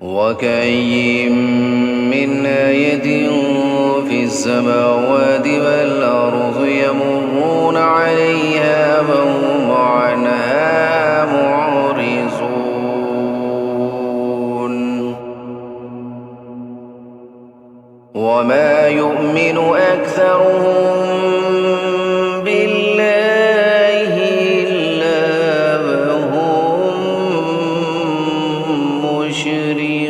وكأي من آية في السماوات والأرض يمرون عليها وهم عنها معرضون وما يؤمن أكثرهم بالله إلا وهم مشركون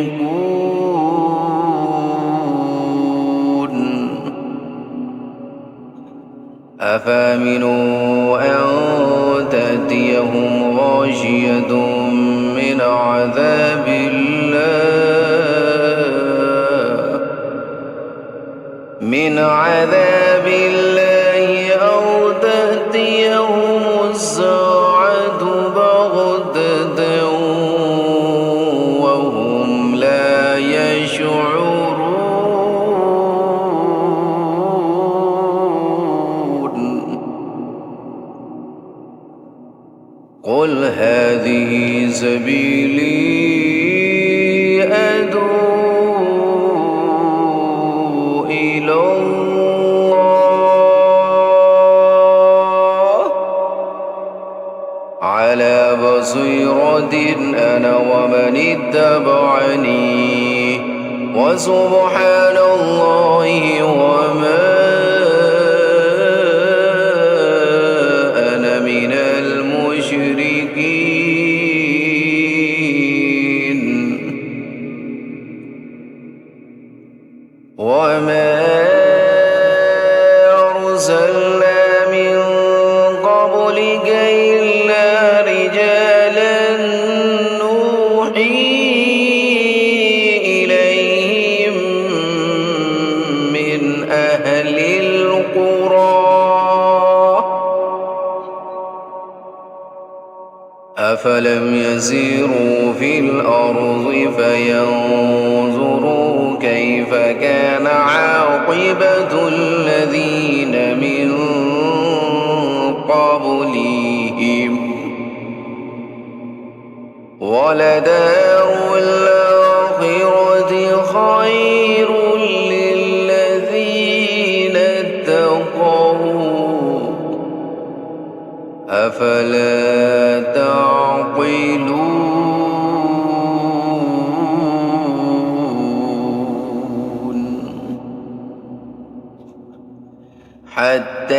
أفامنوا أن تأتيهم غاشية من عذاب الله أو تأتيهم الساعة بغتة وهم لا يشعرون قل هذه سبيلي أدعو إلى الله على بصيرة أنا ومن اتبعني وسبحان الله وما أنا من المشركين وما أرسلنا من قبلك إلا رجالا نوحي إليهم من أهل القرى أفلم يسيروا في الأرض فينظروا كيف كان عاقبة الذين من قبلهم ولدار الآخرة خير للذين اتقوا أفلا تعقلون حتى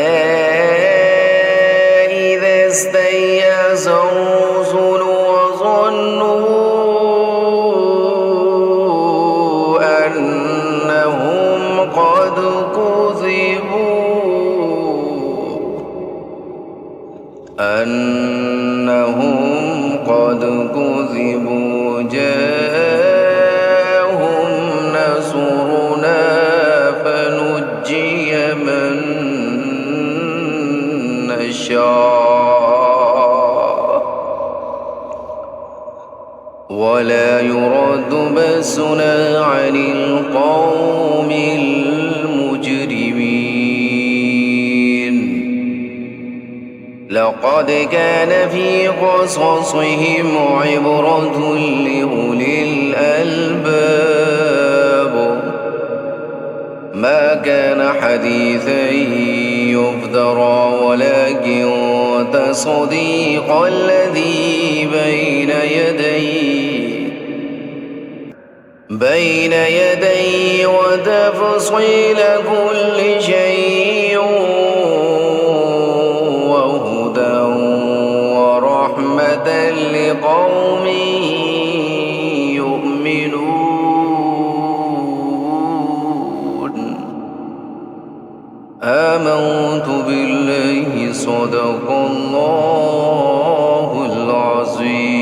إذا استيأس الرسل وظنوا أنهم قد كذبوا جاءهم نصرنا فنجي من نشاء ولا يرد بأسنا عن القوم المجرمين لقد كان في قصصهم عبرة لأولي الألباب ما كان حديثا يفترى ولكن تصديق الذي بين يديه وتفصيل كل شيء وهدى ورحمة لقوم يؤمنون آمنت بالله صدق الله العظيم